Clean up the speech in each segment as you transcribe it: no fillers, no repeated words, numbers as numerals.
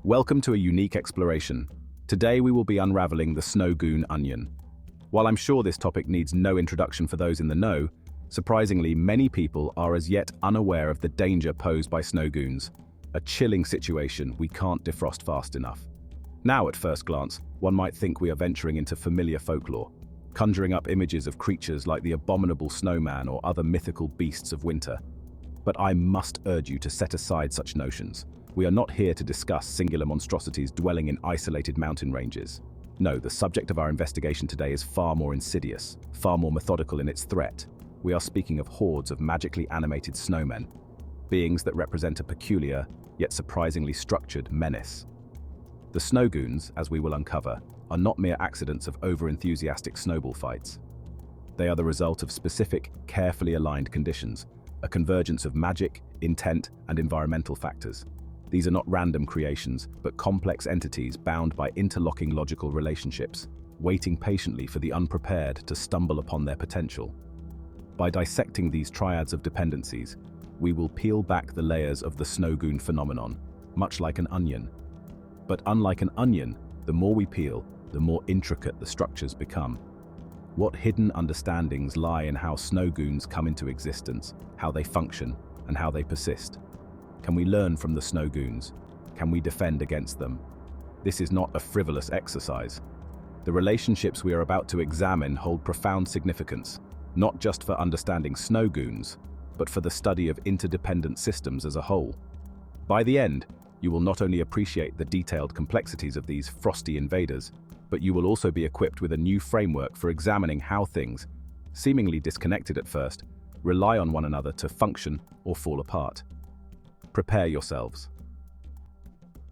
Welcome to a unique exploration. Today we will be unraveling the Snow Goon Onion. While I'm sure this topic needs no introduction for those in the know, surprisingly many people are as yet unaware of the danger posed by snow goons, a chilling situation we can't defrost fast enough. Now at first glance, one might think we are venturing into familiar folklore, conjuring up images of creatures like the abominable snowman or other mythical beasts of winter. But I must urge you to set aside such notions. We are not here to discuss singular monstrosities dwelling in isolated mountain ranges. No, the subject of our investigation today is far more insidious, far more methodical in its threat. We are speaking of hordes of magically animated snowmen, beings that represent a peculiar, yet surprisingly structured menace. The Snow Goons, as we will uncover, are not mere accidents of over-enthusiastic snowball fights. They are the result of specific, carefully aligned conditions, a convergence of magic, intent, and environmental factors. These are not random creations, but complex entities bound by interlocking logical relationships, waiting patiently for the unprepared to stumble upon their potential. By dissecting these triads of dependencies, we will peel back the layers of the Snow Goon phenomenon, much like an onion. But unlike an onion, the more we peel, the more intricate the structures become. What hidden understandings lie in how snow goons come into existence, how they function, and how they persist? Can we learn from the snow goons? Can we defend against them? This is not a frivolous exercise. The relationships we are about to examine hold profound significance, not just for understanding snow goons, but for the study of interdependent systems as a whole. By the end, you will not only appreciate the detailed complexities of these frosty invaders, but you will also be equipped with a new framework for examining how things, seemingly disconnected at first, rely on one another to function or fall apart. Prepare yourselves.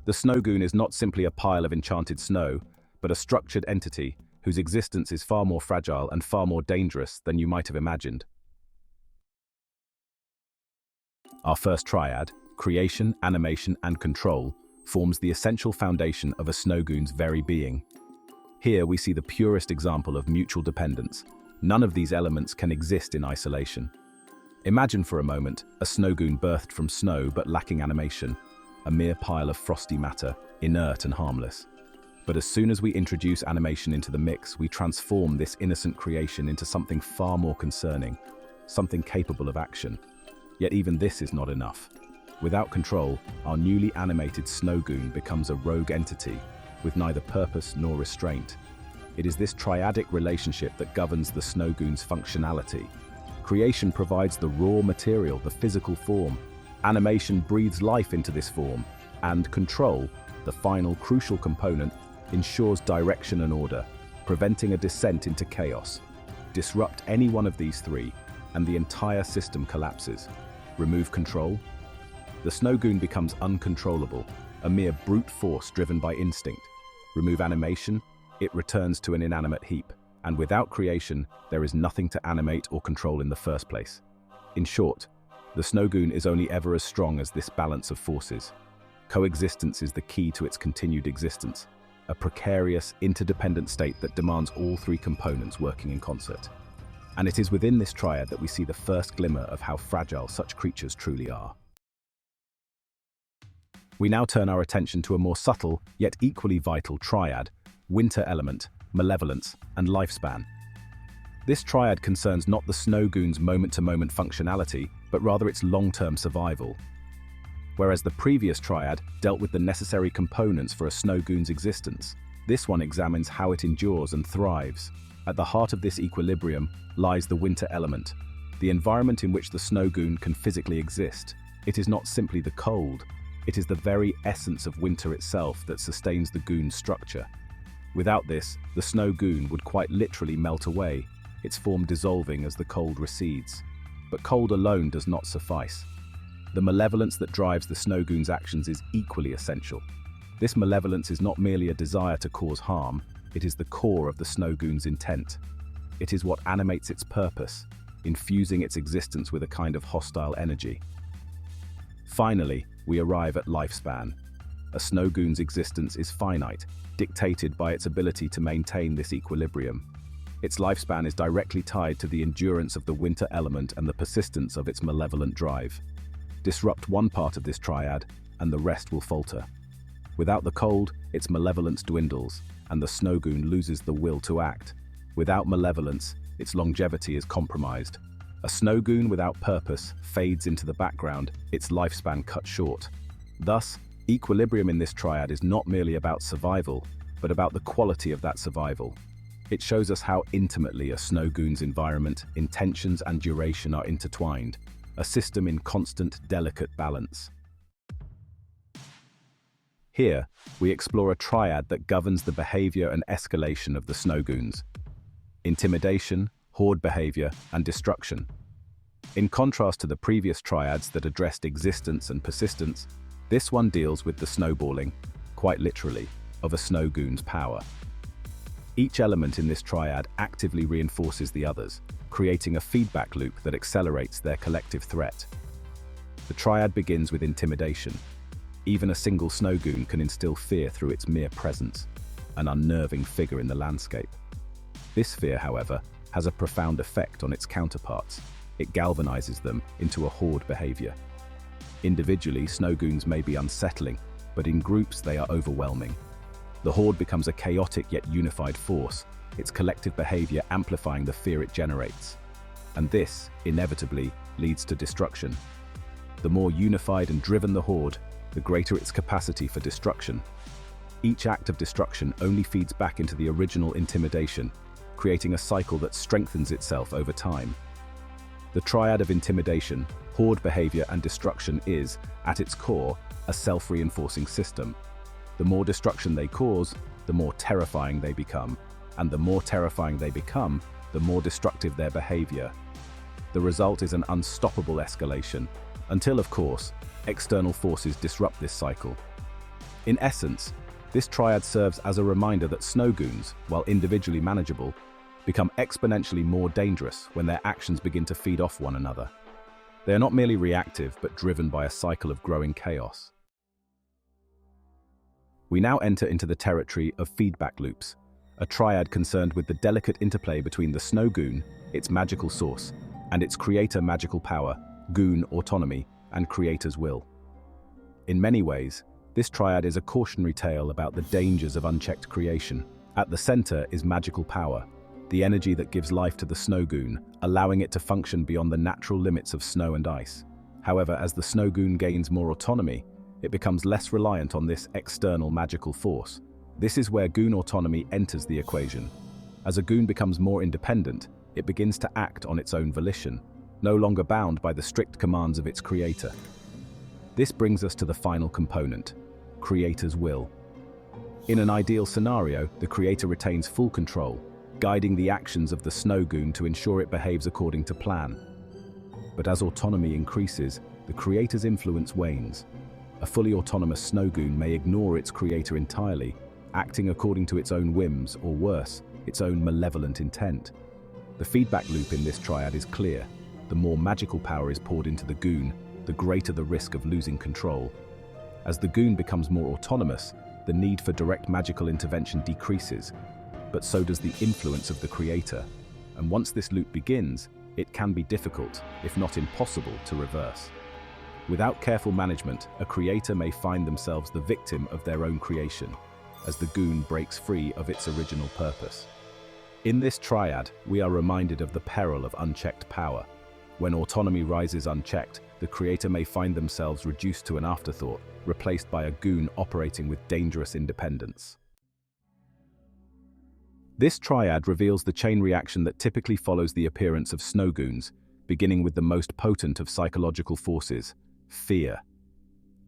The Snow Goon is not simply a pile of enchanted snow, but a structured entity whose existence is far more fragile and far more dangerous than you might have imagined. Our first triad, creation, animation, and control, forms the essential foundation of a snow goon's very being. Here we see the purest example of mutual dependence. None of these elements can exist in isolation. Imagine for a moment a snow goon birthed from snow but lacking animation, a mere pile of frosty matter, inert and harmless. But as soon as we introduce animation into the mix, we transform this innocent creation into something far more concerning, something capable of action. Yet even this is not enough. Without control, our newly animated snow goon becomes a rogue entity, with neither purpose nor restraint. It is this triadic relationship that governs the snow goon's functionality. Creation provides the raw material, the physical form. Animation breathes life into this form. And control, the final crucial component, ensures direction and order, preventing a descent into chaos. Disrupt any one of these three, and the entire system collapses. Remove control, the snow goon becomes uncontrollable, a mere brute force driven by instinct. Remove animation, it returns to an inanimate heap. And without creation, there is nothing to animate or control in the first place. In short, the Snow Goon is only ever as strong as this balance of forces. Coexistence is the key to its continued existence, a precarious, interdependent state that demands all three components working in concert. And it is within this triad that we see the first glimmer of how fragile such creatures truly are. We now turn our attention to a more subtle, yet equally vital triad: winter element, malevolence, and lifespan. This triad concerns not the Snow Goon's moment-to-moment functionality, but rather its long-term survival. Whereas the previous triad dealt with the necessary components for a Snow Goon's existence, this one examines how it endures and thrives. At the heart of this equilibrium lies the winter element, the environment in which the Snow Goon can physically exist. It is not simply the cold, it is the very essence of winter itself that sustains the goon's structure. Without this, the Snow Goon would quite literally melt away, its form dissolving as the cold recedes. But cold alone does not suffice. The malevolence that drives the Snow Goon's actions is equally essential. This malevolence is not merely a desire to cause harm, it is the core of the Snow Goon's intent. It is what animates its purpose, infusing its existence with a kind of hostile energy. Finally, we arrive at lifespan. A Snow Goon's existence is finite, dictated by its ability to maintain this equilibrium. Its lifespan is directly tied to the endurance of the winter element and the persistence of its malevolent drive. Disrupt one part of this triad, and the rest will falter. Without the cold, its malevolence dwindles, and the Snow Goon loses the will to act. Without malevolence, its longevity is compromised. A Snow Goon without purpose fades into the background, its lifespan cut short. Thus, equilibrium in this triad is not merely about survival, but about the quality of that survival. It shows us how intimately a Snow Goon's environment, intentions, and duration are intertwined, a system in constant, delicate balance. Here, we explore a triad that governs the behavior and escalation of the Snow Goons: intimidation, horde behavior, and destruction. In contrast to the previous triads that addressed existence and persistence, this one deals with the snowballing, quite literally, of a Snow Goon's power. Each element in this triad actively reinforces the others, creating a feedback loop that accelerates their collective threat. The triad begins with intimidation. Even a single Snow Goon can instill fear through its mere presence, an unnerving figure in the landscape. This fear, however, has a profound effect on its counterparts. It galvanizes them into a horde behavior. Individually, Snow Goons may be unsettling, but in groups they are overwhelming. The horde becomes a chaotic yet unified force, its collective behavior amplifying the fear it generates. And this, inevitably, leads to destruction. The more unified and driven the horde, the greater its capacity for destruction. Each act of destruction only feeds back into the original intimidation, creating a cycle that strengthens itself over time. The triad of intimidation, horde behavior, and destruction is, at its core, a self-reinforcing system. The more destruction they cause, the more terrifying they become, and the more terrifying they become, the more destructive their behavior. The result is an unstoppable escalation, until, of course, external forces disrupt this cycle. In essence, this triad serves as a reminder that Snow Goons, while individually manageable, become exponentially more dangerous when their actions begin to feed off one another. They are not merely reactive, but driven by a cycle of growing chaos. We now enter into the territory of feedback loops, a triad concerned with the delicate interplay between the Snow Goon, its magical source, and its creator magical power, Goon autonomy, and creator's will. In many ways, this triad is a cautionary tale about the dangers of unchecked creation. At the center is magical power, the energy that gives life to the Snow Goon, allowing it to function beyond the natural limits of snow and ice. However, as the Snow Goon gains more autonomy, it becomes less reliant on this external magical force. This is where Goon autonomy enters the equation. As a Goon becomes more independent, it begins to act on its own volition, no longer bound by the strict commands of its creator. This brings us to the final component, creator's will. In an ideal scenario, the creator retains full control, guiding the actions of the Snow Goon to ensure it behaves according to plan. But as autonomy increases, the creator's influence wanes. A fully autonomous Snow Goon may ignore its creator entirely, acting according to its own whims, or worse, its own malevolent intent. The feedback loop in this triad is clear. The more magical power is poured into the Goon, the greater the risk of losing control. As the Goon becomes more autonomous, the need for direct magical intervention decreases, but so does the influence of the creator. And once this loop begins, it can be difficult, if not impossible, to reverse. Without careful management, a creator may find themselves the victim of their own creation, as the Goon breaks free of its original purpose. In this triad, we are reminded of the peril of unchecked power. When autonomy rises unchecked, the creator may find themselves reduced to an afterthought, replaced by a Goon operating with dangerous independence. This triad reveals the chain reaction that typically follows the appearance of Snow Goons, beginning with the most potent of psychological forces, fear.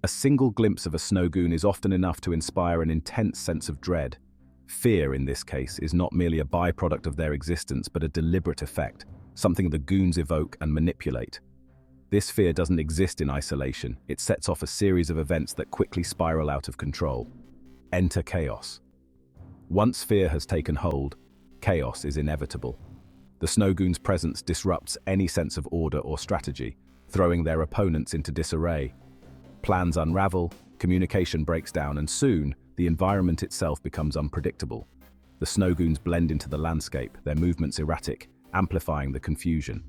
A single glimpse of a Snow Goon is often enough to inspire an intense sense of dread. Fear, in this case, is not merely a byproduct of their existence, but a deliberate effect, something the Goons evoke and manipulate. This fear doesn't exist in isolation. It sets off a series of events that quickly spiral out of control. Enter chaos. Once fear has taken hold, chaos is inevitable. The Snow Goon's presence disrupts any sense of order or strategy, throwing their opponents into disarray. Plans unravel, communication breaks down, and soon, the environment itself becomes unpredictable. The Snow Goons blend into the landscape, their movements erratic, amplifying the confusion.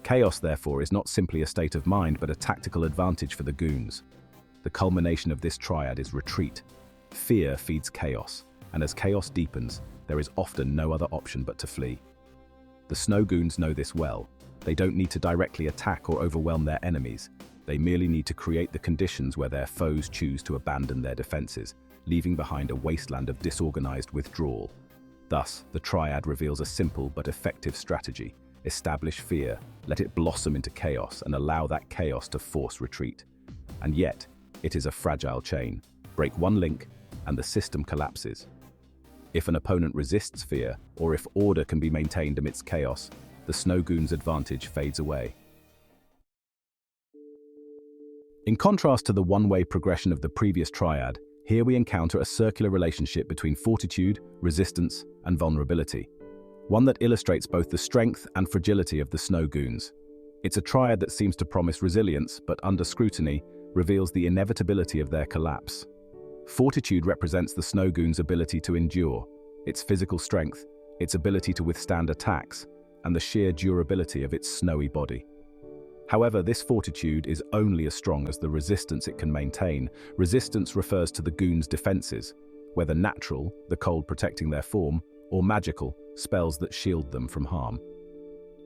Chaos, therefore, is not simply a state of mind, but a tactical advantage for the Goons. The culmination of this triad is retreat, Fear feeds chaos, and as chaos deepens, there is often no other option but to flee. The Snow Goons know this well. They don't need to directly attack or overwhelm their enemies. They merely need to create the conditions where their foes choose to abandon their defenses, leaving behind a wasteland of disorganized withdrawal. Thus, the Triad reveals a simple but effective strategy. Establish fear, let it blossom into chaos, and allow that chaos to force retreat. And yet, it is a fragile chain. Break one link, and the system collapses. If an opponent resists fear, or if order can be maintained amidst chaos, the Snow Goons' advantage fades away. In contrast to the one-way progression of the previous Triad, here we encounter a circular relationship between fortitude, resistance, and vulnerability. One that illustrates both the strength and fragility of the Snow Goons. It's a Triad that seems to promise resilience, but under scrutiny, reveals the inevitability of their collapse. Fortitude represents the Snow Goons' ability to endure, its physical strength, its ability to withstand attacks, and the sheer durability of its snowy body. However, this fortitude is only as strong as the resistance it can maintain. Resistance refers to the Goons' defenses, whether natural, the cold protecting their form, or magical, spells that shield them from harm.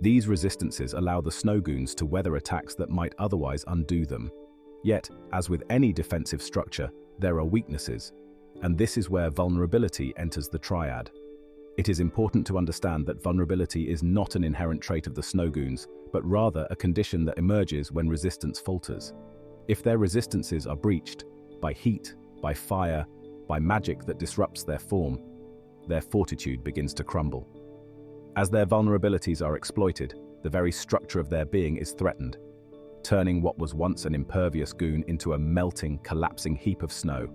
These resistances allow the Snow Goons to weather attacks that might otherwise undo them. Yet, as with any defensive structure, there are weaknesses, and this is where vulnerability enters the Triad. It is important to understand that vulnerability is not an inherent trait of the Snow Goons, but rather a condition that emerges when resistance falters. If their resistances are breached, by heat, by fire, by magic that disrupts their form, their fortitude begins to crumble. As their vulnerabilities are exploited, the very structure of their being is threatened, turning what was once an impervious goon into a melting, collapsing heap of snow.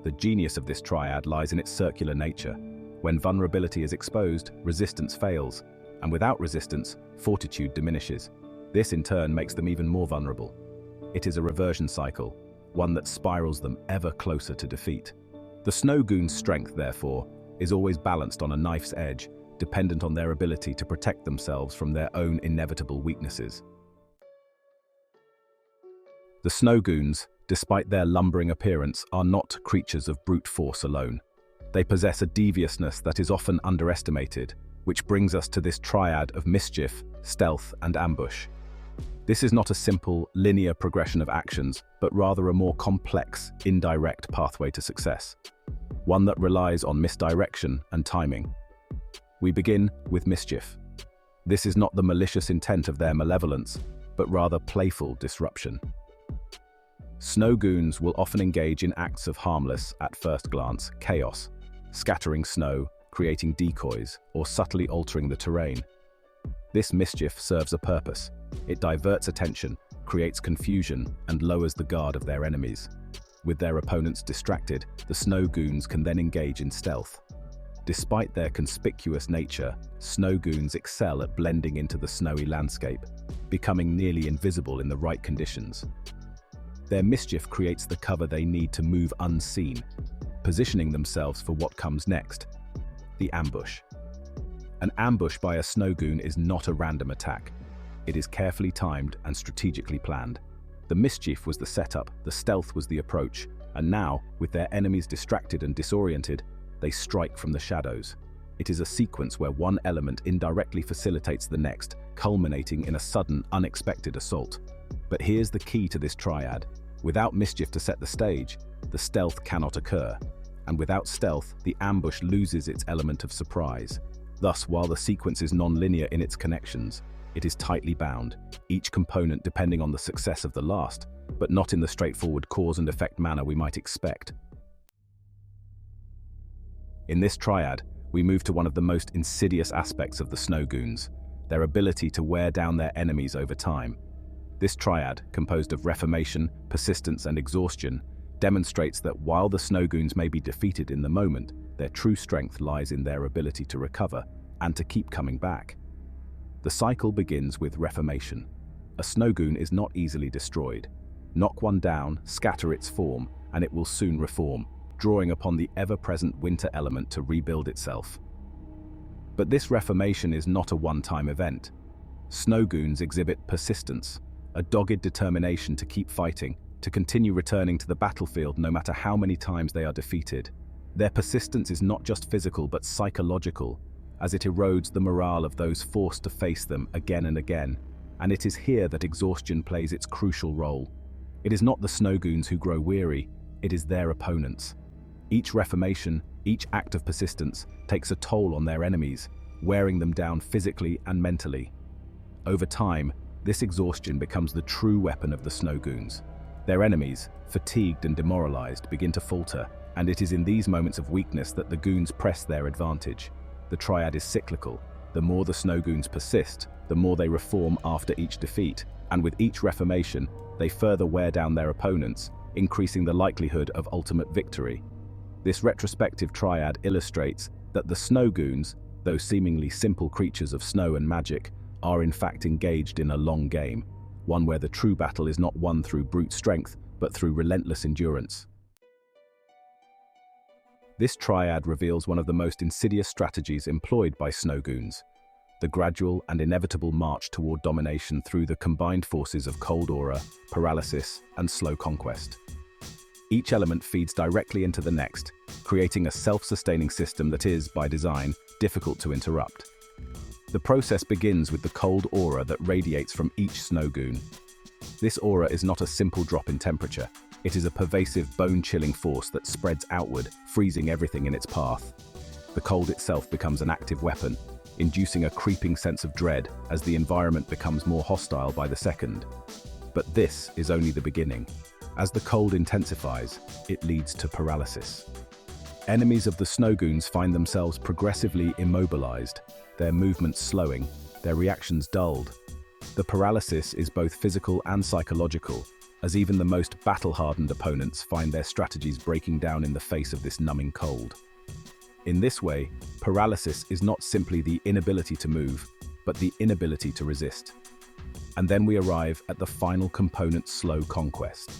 The genius of this Triad lies in its circular nature. When vulnerability is exposed, resistance fails, and without resistance, fortitude diminishes. This in turn makes them even more vulnerable. It is a reversion cycle, one that spirals them ever closer to defeat. The Snow Goons' strength, therefore, is always balanced on a knife's edge, dependent on their ability to protect themselves from their own inevitable weaknesses. The Snow Goons, despite their lumbering appearance, are not creatures of brute force alone. They possess a deviousness that is often underestimated, which brings us to this Triad of mischief, stealth, and ambush. This is not a simple, linear progression of actions, but rather a more complex, indirect pathway to success, one that relies on misdirection and timing. We begin with mischief. This is not the malicious intent of their malevolence, but rather playful disruption. Snow Goons will often engage in acts of harmless, at first glance, chaos, scattering snow, creating decoys, or subtly altering the terrain. This mischief serves a purpose. It diverts attention, creates confusion, and lowers the guard of their enemies. With their opponents distracted, the Snow Goons can then engage in stealth. Despite their conspicuous nature, Snow Goons excel at blending into the snowy landscape, becoming nearly invisible in the right conditions. Their mischief creates the cover they need to move unseen, positioning themselves for what comes next: the ambush. An ambush by a Snow Goon is not a random attack. It is carefully timed and strategically planned. The mischief was the setup, the stealth was the approach, and now, with their enemies distracted and disoriented, they strike from the shadows. It is a sequence where one element indirectly facilitates the next, culminating in a sudden, unexpected assault. But here's the key to this Triad. Without mischief to set the stage, the stealth cannot occur. And without stealth, the ambush loses its element of surprise. Thus, while the sequence is non-linear in its connections, it is tightly bound, each component depending on the success of the last, but not in the straightforward cause and effect manner we might expect. In this Triad, we move to one of the most insidious aspects of the Snow Goons, their ability to wear down their enemies over time. This Triad, composed of reformation, persistence, and exhaustion, demonstrates that while the Snow Goons may be defeated in the moment, their true strength lies in their ability to recover and to keep coming back. The cycle begins with reformation. A Snow Goon is not easily destroyed. Knock one down, scatter its form, and it will soon reform, drawing upon the ever-present winter element to rebuild itself. But this reformation is not a one-time event. Snow Goons exhibit persistence, a dogged determination to keep fighting, to continue returning to the battlefield no matter how many times they are defeated. Their persistence is not just physical but psychological, as it erodes the morale of those forced to face them again and again, and it is here that exhaustion plays its crucial role. It is not the Snow Goons who grow weary, it is their opponents. Each reformation, each act of persistence, takes a toll on their enemies, wearing them down physically and mentally. Over time, this exhaustion becomes the true weapon of the Snow Goons. Their enemies, fatigued and demoralized, begin to falter, and it is in these moments of weakness that the Goons press their advantage. The Triad is cyclical. The more the Snow Goons persist, the more they reform after each defeat, and with each reformation, they further wear down their opponents, increasing the likelihood of ultimate victory. This retrospective triad illustrates that the Snow Goons, though seemingly simple creatures of snow and magic, are in fact engaged in a long game, one where the true battle is not won through brute strength, but through relentless endurance. This triad reveals one of the most insidious strategies employed by Snow Goons: the gradual and inevitable march toward domination through the combined forces of cold aura, paralysis, and slow conquest. Each element feeds directly into the next, creating a self-sustaining system that is, by design, difficult to interrupt. The process begins with the cold aura that radiates from each Snow Goon. This aura is not a simple drop in temperature. It is a pervasive, bone-chilling force that spreads outward, freezing everything in its path. The cold itself becomes an active weapon, inducing a creeping sense of dread as the environment becomes more hostile by the second. But this is only the beginning. As the cold intensifies, it leads to paralysis. Enemies of the Snow Goons find themselves progressively immobilized, their movements slowing, their reactions dulled. The paralysis is both physical and psychological, as even the most battle-hardened opponents find their strategies breaking down in the face of this numbing cold. In this way, paralysis is not simply the inability to move, but the inability to resist. And then we arrive at the final component: slow conquest.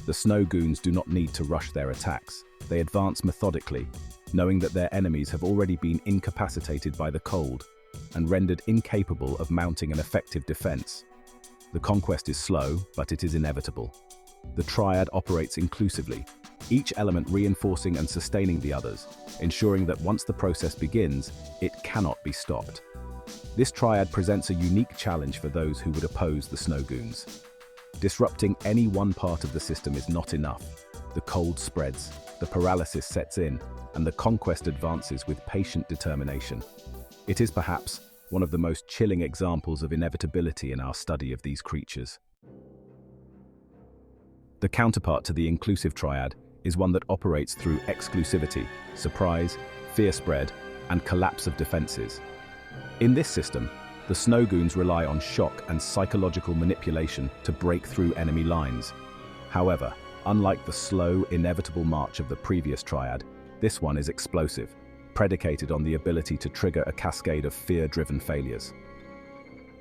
The Snow Goons do not need to rush their attacks. They advance methodically, knowing that their enemies have already been incapacitated by the cold and rendered incapable of mounting an effective defense. The conquest is slow, but it is inevitable. The Triad operates inclusively, each element reinforcing and sustaining the others, ensuring that once the process begins, it cannot be stopped. This Triad presents a unique challenge for those who would oppose the Snow Goons. Disrupting any one part of the system is not enough. The cold spreads, the paralysis sets in, and the conquest advances with patient determination. It is perhaps one of the most chilling examples of inevitability in our study of these creatures. The counterpart to the inclusive triad is one that operates through exclusivity, surprise, fear spread, and collapse of defenses. In this system, the Snow Goons rely on shock and psychological manipulation to break through enemy lines. However, unlike the slow, inevitable march of the previous triad, this one is explosive, predicated on the ability to trigger a cascade of fear-driven failures.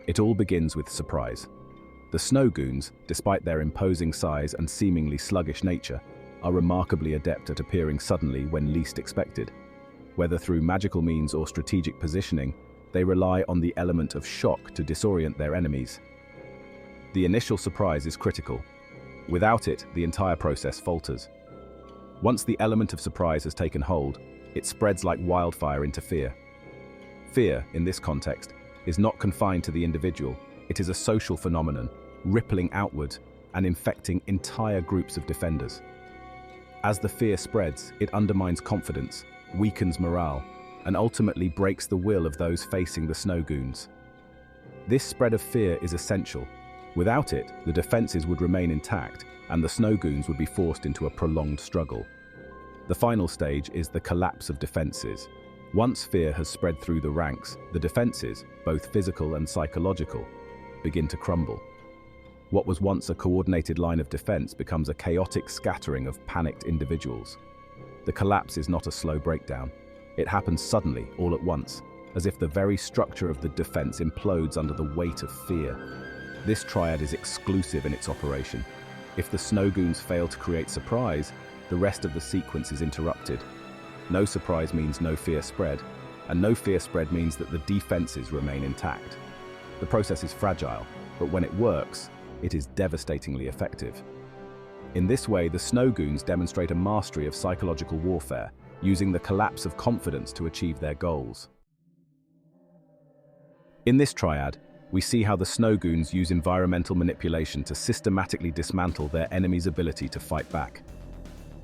It all begins with surprise. The Snow Goons, despite their imposing size and seemingly sluggish nature, are remarkably adept at appearing suddenly when least expected. Whether through magical means or strategic positioning, they rely on the element of shock to disorient their enemies. The initial surprise is critical. Without it, the entire process falters. Once the element of surprise has taken hold, it spreads like wildfire into fear. Fear, in this context, is not confined to the individual. It is a social phenomenon, rippling outward and infecting entire groups of defenders. As the fear spreads, it undermines confidence, weakens morale, and ultimately breaks the will of those facing the Snow Goons. This spread of fear is essential. Without it, the defenses would remain intact, and the Snow Goons would be forced into a prolonged struggle. The final stage is the collapse of defenses. Once fear has spread through the ranks, the defenses, both physical and psychological, begin to crumble. What was once a coordinated line of defense becomes a chaotic scattering of panicked individuals. The collapse is not a slow breakdown. It happens suddenly, all at once, as if the very structure of the defense implodes under the weight of fear. This triad is exclusive in its operation. If the Snow Goons fail to create surprise, the rest of the sequence is interrupted. No surprise means no fear spread, and no fear spread means that the defenses remain intact. The process is fragile, but when it works, it is devastatingly effective. In this way, the Snow Goons demonstrate a mastery of psychological warfare, using the collapse of confidence to achieve their goals. In this triad, we see how the Snow Goons use environmental manipulation to systematically dismantle their enemy's ability to fight back.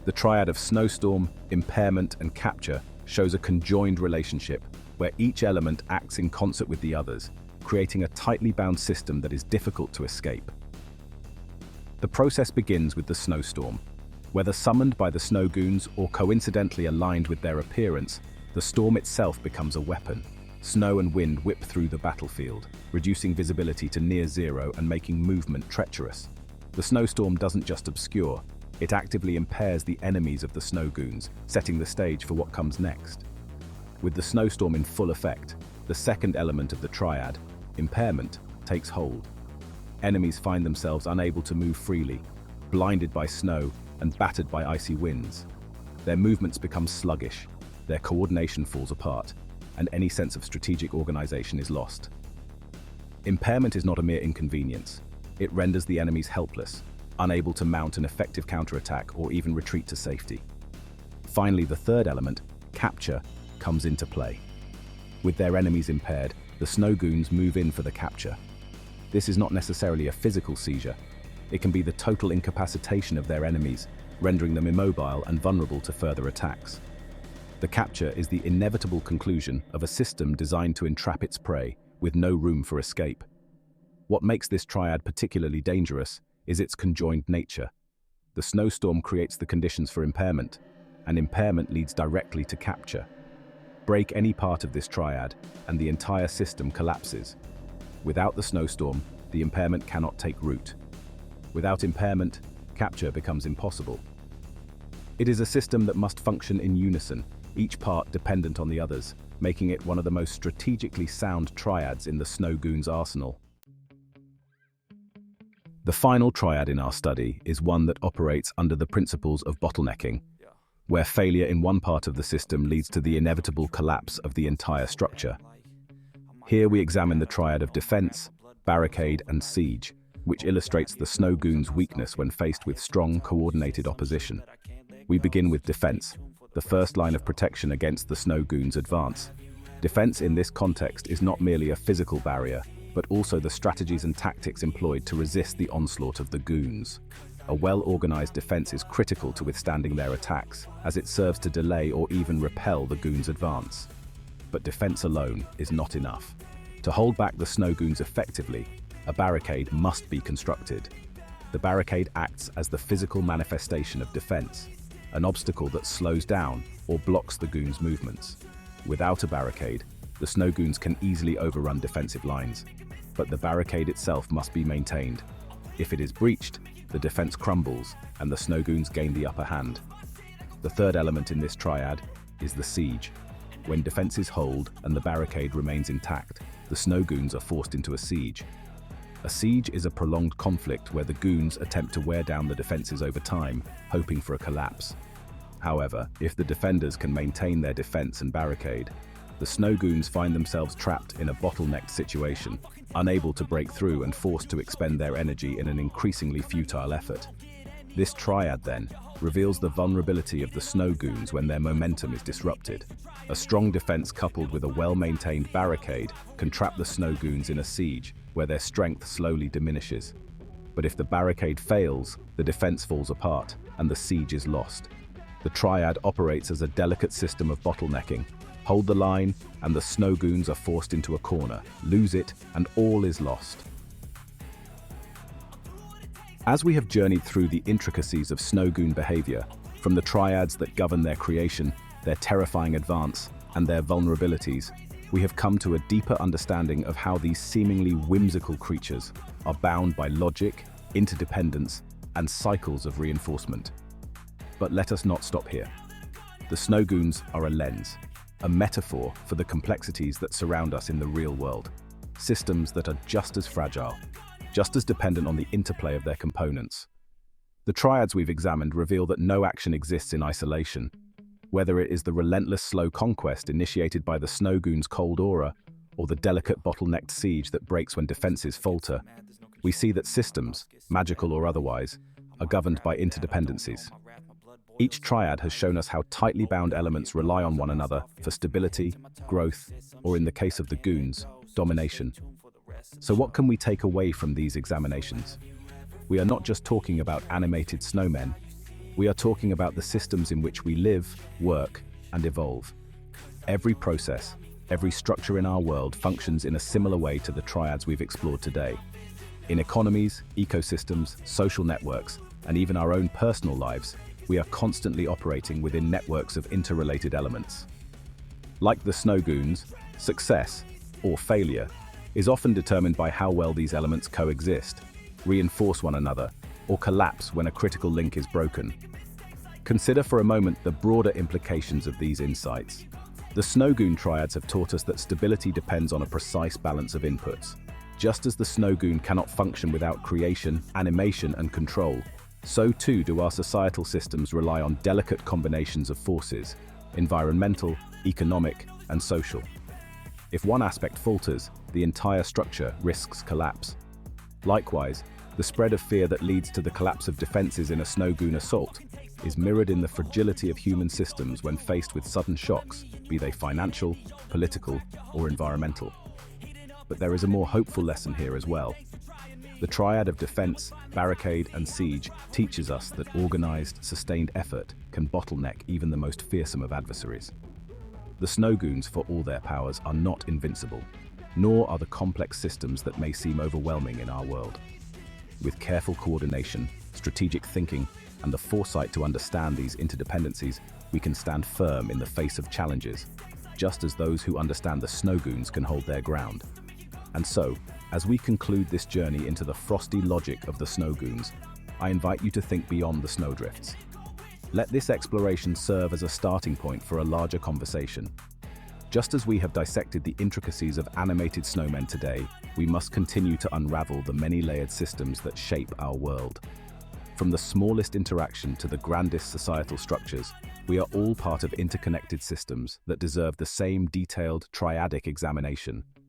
The triad of snowstorm, impairment, and capture shows a conjoined relationship where each element acts in concert with the others, creating a tightly bound system that is difficult to escape. The process begins with the snowstorm. Whether summoned by the Snow Goons or coincidentally aligned with their appearance, the storm itself becomes a weapon. Snow and wind whip through the battlefield, reducing visibility to near zero and making movement treacherous. The snowstorm doesn't just obscure, it actively impairs the enemies of the Snow Goons, setting the stage for what comes next. With the snowstorm in full effect, the second element of the triad, impairment, takes hold. Enemies find themselves unable to move freely, blinded by snow and battered by icy winds. Their movements become sluggish, their coordination falls apart, and any sense of strategic organization is lost. Impairment is not a mere inconvenience. It renders the enemies helpless, unable to mount an effective counterattack or even retreat to safety. Finally, the third element, capture, comes into play. With their enemies impaired, the Snow Goons move in for the capture. This is not necessarily a physical seizure. It can be the total incapacitation of their enemies, rendering them immobile and vulnerable to further attacks. The capture is the inevitable conclusion of a system designed to entrap its prey, with no room for escape. What makes this triad particularly dangerous is its conjoined nature. The snowstorm creates the conditions for impairment, and impairment leads directly to capture. Break any part of this triad, and the entire system collapses. Without the snowstorm, the impairment cannot take root. Without impairment, capture becomes impossible. It is a system that must function in unison, each part dependent on the others, making it one of the most strategically sound triads in the Snow Goons' arsenal. The final triad in our study is one that operates under the principles of bottlenecking, where failure in one part of the system leads to the inevitable collapse of the entire structure. Here we examine the triad of defense, barricade, and siege, which illustrates the Snow Goons' weakness when faced with strong, coordinated opposition. We begin with defense, the first line of protection against the Snow Goons' advance. Defense in this context is not merely a physical barrier, but also the strategies and tactics employed to resist the onslaught of the Goons. A well-organized defense is critical to withstanding their attacks, as it serves to delay or even repel the Goons' advance. But defense alone is not enough. To hold back the Snow Goons effectively, a barricade must be constructed. The barricade acts as the physical manifestation of defense, an obstacle that slows down or blocks the Goons' movements. Without a barricade, the Snow Goons can easily overrun defensive lines, but the barricade itself must be maintained. If it is breached, the defense crumbles and the Snow Goons gain the upper hand. The third element in this triad is the siege. When defenses hold and the barricade remains intact, the Snow Goons are forced into a siege. A siege is a prolonged conflict where the Goons attempt to wear down the defenses over time, hoping for a collapse. However, if the defenders can maintain their defense and barricade, the Snow Goons find themselves trapped in a bottlenecked situation, unable to break through and forced to expend their energy in an increasingly futile effort. This triad, then, reveals the vulnerability of the Snow Goons when their momentum is disrupted. A strong defense coupled with a well-maintained barricade can trap the Snow Goons in a siege where their strength slowly diminishes. But if the barricade fails, the defense falls apart and the siege is lost. The triad operates as a delicate system of bottlenecking. Hold the line, and the Snow Goons are forced into a corner. Lose it, and all is lost. As we have journeyed through the intricacies of Snow Goon behavior, from the triads that govern their creation, their terrifying advance, and their vulnerabilities, we have come to a deeper understanding of how these seemingly whimsical creatures are bound by logic, interdependence, and cycles of reinforcement. But let us not stop here. The Snow Goons are a lens, a metaphor for the complexities that surround us in the real world, systems that are just as fragile, just as dependent on the interplay of their components. The triads we've examined reveal that no action exists in isolation. Whether it is the relentless slow conquest initiated by the Snow Goons' cold aura, or the delicate bottlenecked siege that breaks when defenses falter, we see that systems, magical or otherwise, are governed by interdependencies. Each triad has shown us how tightly bound elements rely on one another for stability, growth, or in the case of the goons, domination. So what can we take away from these examinations? We are not just talking about animated snowmen. We are talking about the systems in which we live, work, and evolve. Every process, every structure in our world functions in a similar way to the triads we've explored today. In economies, ecosystems, social networks, and even our own personal lives, we are constantly operating within networks of interrelated elements. Like the Snow Goons, success, or failure, is often determined by how well these elements coexist, reinforce one another, or collapse when a critical link is broken. Consider for a moment the broader implications of these insights. The Snow Goon triads have taught us that stability depends on a precise balance of inputs. Just as the Snow Goon cannot function without creation, animation, and control, so too do our societal systems rely on delicate combinations of forces: environmental, economic, and social. If one aspect falters, the entire structure risks collapse. Likewise, the spread of fear that leads to the collapse of defenses in a Snow Goon assault is mirrored in the fragility of human systems when faced with sudden shocks, be they financial, political, or environmental. But there is a more hopeful lesson here as well. The triad of defense, barricade, and siege teaches us that organized, sustained effort can bottleneck even the most fearsome of adversaries. The Snow Goons, for all their powers, are not invincible, nor are the complex systems that may seem overwhelming in our world. With careful coordination, strategic thinking, and the foresight to understand these interdependencies, we can stand firm in the face of challenges, just as those who understand the Snow Goons can hold their ground. And so, as we conclude this journey into the frosty logic of the Snow Goons, I invite you to think beyond the snowdrifts. Let this exploration serve as a starting point for a larger conversation. Just as we have dissected the intricacies of animated snowmen today, we must continue to unravel the many-layered systems that shape our world. From the smallest interaction to the grandest societal structures, we are all part of interconnected systems that deserve the same detailed triadic examination.